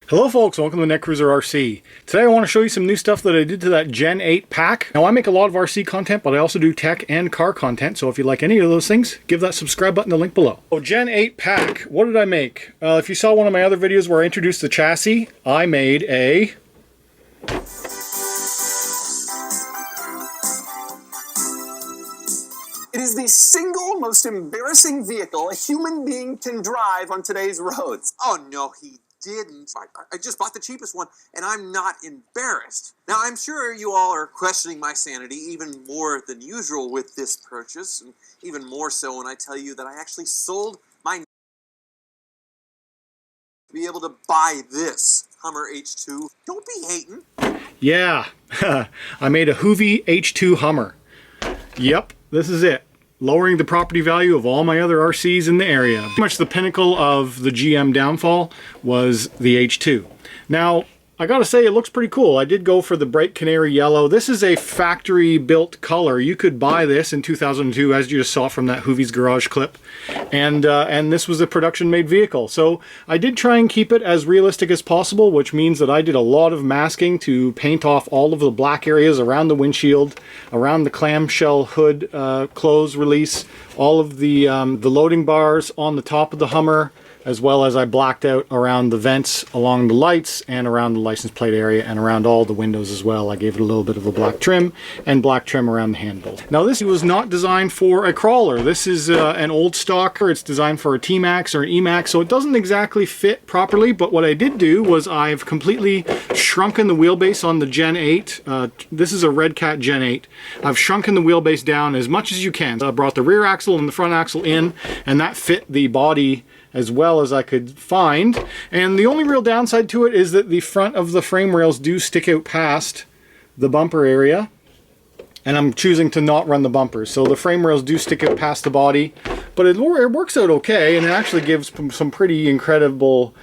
Hello folks, welcome to Netcruzer RC. Today I want to show you some new stuff that I did to that Gen 8 pack. Now I make a lot of RC content, but I also do tech and car content, so if you like any of those things, give that subscribe button the link below. So Gen 8 pack, what did I make? If you saw one of my other videos where I introduced the chassis, I made a... It is the single most embarrassing vehicle a human being can drive on today's roads. Oh, no, he didn't. I just bought the cheapest one, and I'm not embarrassed. Now, I'm sure you all are questioning my sanity even more than usual with this purchase, and even more so when I tell you that I actually sold my to be able to buy this Hummer H2. Don't be hating. Yeah, I made a Hooptie H2 Hummer. Yep, this is it. Lowering the property value of all my other RCs in the area. Pretty much the pinnacle of the GM downfall was the H2. Now, I gotta say, it looks pretty cool. I did go for the bright canary yellow. This is a factory built color. You could buy this in 2002, as you just saw from that Hoovie's Garage clip. And this was a production made vehicle. So I did try and keep it as realistic as possible, which means that I did a lot of masking to paint off all of the black areas around the windshield, around the clamshell hood close release, all of the loading bars on the top of the Hummer, as well as I blacked out around the vents along the lights and around the license plate area and around all the windows as well. I gave it a little bit of a black trim and black trim around the handle. Now this was not designed for a crawler. This is an old stocker. It's designed for a T-Max or an E-Max, so it doesn't exactly fit properly, but what I did do was I've completely shrunken the wheelbase on the Gen 8. This is a RedCat Gen 8. I've shrunken the wheelbase down as much as you can. I brought the rear axle and the front axle in, and that fit the body as well as I could find. And the only real downside to it is that the front of the frame rails do stick out past the bumper area, and I'm choosing to not run the bumpers. So the frame rails do stick out past the body, but it works out okay, and it actually gives some pretty incredible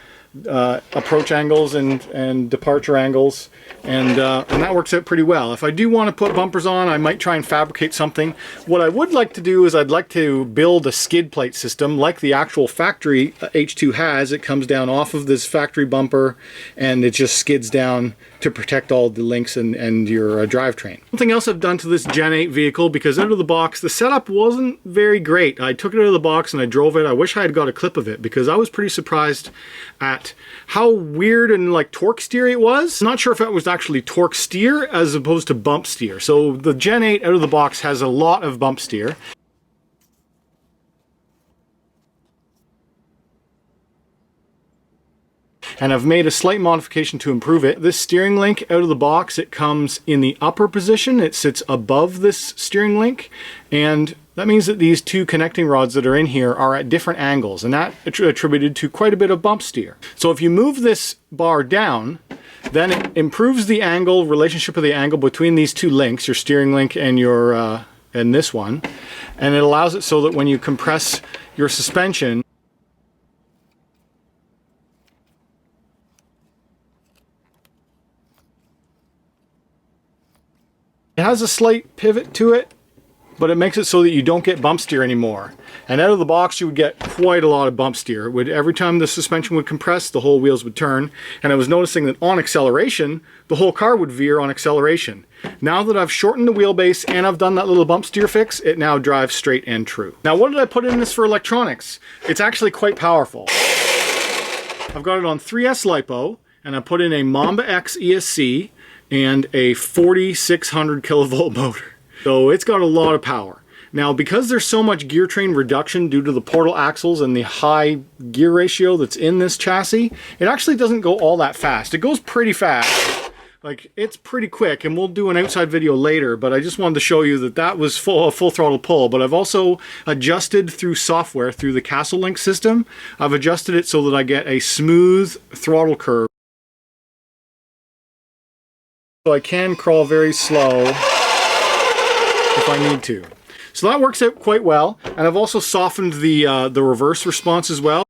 approach angles and departure angles, and that works out pretty well. If I do want to put bumpers on, I might try and fabricate something. What I would like to do is I'd like to build a skid plate system like the actual factory H2 has. It comes down off of this factory bumper and it just skids down to protect all the links and your drivetrain. Something else I've done to this Gen 8 vehicle, because out of the box the setup wasn't very great. I took it out of the box and I drove it. I wish I had got a clip of it, because I was pretty surprised at how weird and like torque steer it was. I'm not sure if it was actually torque steer as opposed to bump steer. So the Gen 8 out of the box has a lot of bump steer. And I've made a slight modification to improve it. This steering link out of the box, it comes in the upper position. It sits above this steering link, and that means that these two connecting rods that are in here are at different angles, and that attributed to quite a bit of bump steer. So if you move this bar down, then it improves the angle, relationship of the angle between these two links, your steering link and your and this one, and it allows it so that when you compress your suspension, it has a slight pivot to it, but it makes it so that you don't get bump steer anymore. And out of the box you would get quite a lot of bump steer. Every time the suspension would compress, the whole wheels would turn. And I was noticing that on acceleration, the whole car would veer on acceleration. Now that I've shortened the wheelbase and I've done that little bump steer fix, it now drives straight and true. Now what did I put in this for electronics? It's actually quite powerful. I've got it on 3S LiPo, and I put in a Mamba X ESC and a 4600 kilovolt motor. So it's got a lot of power. Now, because there's so much gear train reduction due to the portal axles and the high gear ratio that's in this chassis, it actually doesn't go all that fast. It goes pretty fast. Like, it's pretty quick, and we'll do an outside video later, but I just wanted to show you that that was full throttle pull. But I've also adjusted through software, through the Castle Link system, I've adjusted it so that I get a smooth throttle curve. So I can crawl very slow if I need to. So that works out quite well. And I've also softened the reverse response as well,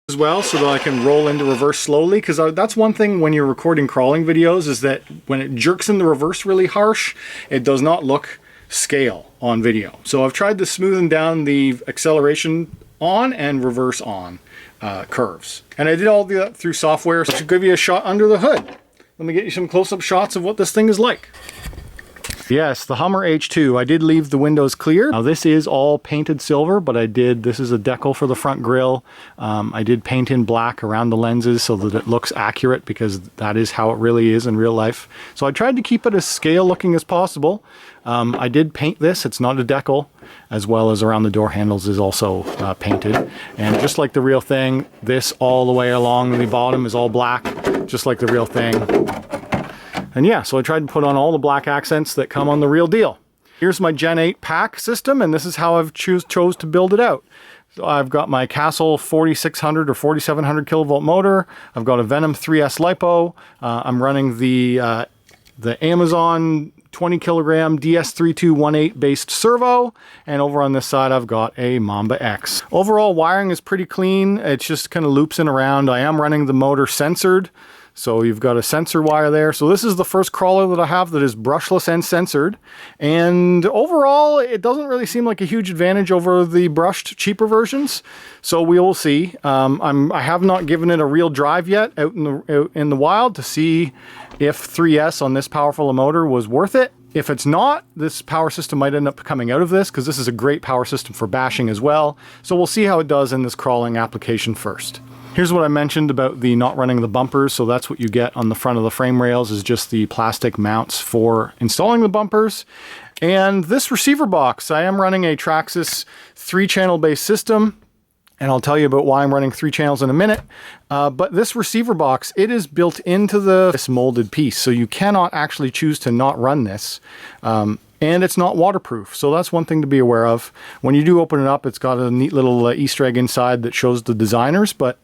so that I can roll into reverse slowly, because that's one thing when you're recording crawling videos, is that when it jerks in the reverse really harsh, it does not look scale on video. So I've tried to smoothen down the acceleration on and reverse on curves. And I did all that through software, so to give you a shot under the hood. Let me get you some close-up shots of what this thing is like. Yes, the Hummer H2. I did leave the windows clear. Now this is all painted silver, but this is a decal for the front grille. I did paint in black around the lenses so that it looks accurate, because that is how it really is in real life. So I tried to keep it as scale looking as possible. I did paint this, it's not a decal, as well as around the door handles is also painted. And just like the real thing, this all the way along the bottom is all black, just like the real thing. And yeah, so I tried to put on all the black accents that come on the real deal. Here's my Gen 8 pack system, and this is how I've chose to build it out. So I've got my Castle 4600 or 4700 kilovolt motor. I've got a Venom 3S LiPo. I'm running the Amazon 20 kilogram DS3218 based servo, and over on this side I've got a Mamba X. Overall wiring is pretty clean. It just kind of loops in around. I am running the motor censored, so you've got a sensor wire there. So this is the first crawler that I have that is brushless and censored, and overall it doesn't really seem like a huge advantage over the brushed cheaper versions, so we will see. I have not given it a real drive yet out in the wild to see if 3S on this powerful a motor was worth it. If it's not, this power system might end up coming out of this, because this is a great power system for bashing as well. So we'll see how it does in this crawling application first. Here's what I mentioned about the not running the bumpers. So that's what you get on the front of the frame rails, is just the plastic mounts for installing the bumpers. And this receiver box, I am running a Traxxas 3-channel based system, and I'll tell you about why I'm running 3 channels in a minute. But this receiver box, it is built into this molded piece, so you cannot actually choose to not run this. And it's not waterproof, so that's one thing to be aware of. When you do open it up, it's got a neat little Easter egg inside that shows the designers, but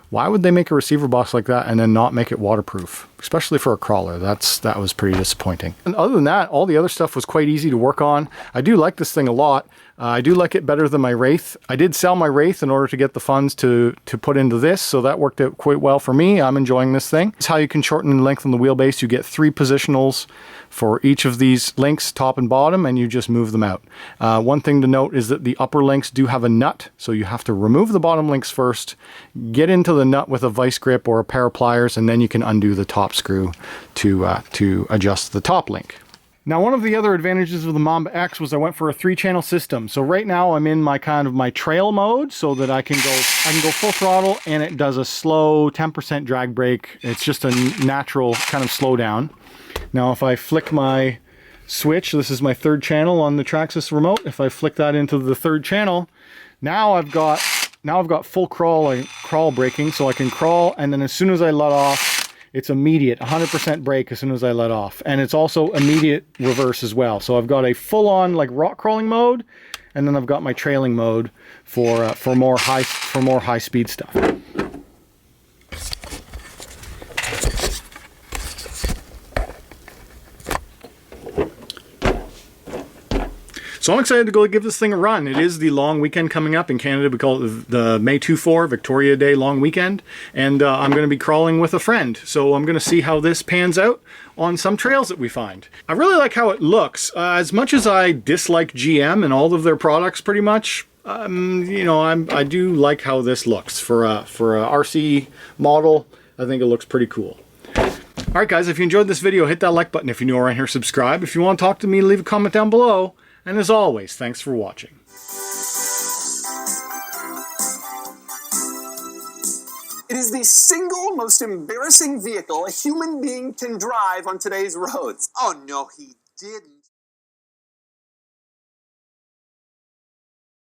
why would they make a receiver box like that and then not make it waterproof? Especially for a crawler. That was pretty disappointing. And other than that, all the other stuff was quite easy to work on. I do like this thing a lot. I do like it better than my Wraith. I did sell my Wraith in order to get the funds to put into this, so that worked out quite well for me. I'm enjoying this thing. It's how you can shorten and lengthen the wheelbase. You get 3 positionals for each of these links, top and bottom, and you just move them out. One thing to note is that the upper links do have a nut, so you have to remove the bottom links first, get into the nut with a vice grip or a pair of pliers, and then you can undo the top screw to adjust the top link. Now, one of the other advantages of the Mamba X was I went for a 3-channel system. So right now I'm in my trail mode, so that I can go full throttle, and it does a slow 10% drag brake. It's just a natural kind of slowdown. Now, if I flick my switch, this is my 3rd channel on the Traxxas remote. If I flick that into the 3rd channel, now I've got full crawl braking, so I can crawl, and then as soon as I let off, it's immediate 100% brake as soon as I let off, and it's also immediate reverse as well. So I've got a full-on like rock crawling mode, and then I've got my trailing mode for more high speed stuff. So I'm excited to go give this thing a run. It is the long weekend coming up in Canada. We call it the May 2-4 Victoria Day long weekend. And I'm going to be crawling with a friend. So I'm going to see how this pans out on some trails that we find. I really like how it looks. As much as I dislike GM and all of their products pretty much, you know, I do like how this looks. For a RC model, I think it looks pretty cool. Alright guys, if you enjoyed this video, hit that like button. If you're new around here, subscribe. If you want to talk to me, leave a comment down below. And as always, thanks for watching. It is the single most embarrassing vehicle a human being can drive on today's roads. Oh no, he didn't.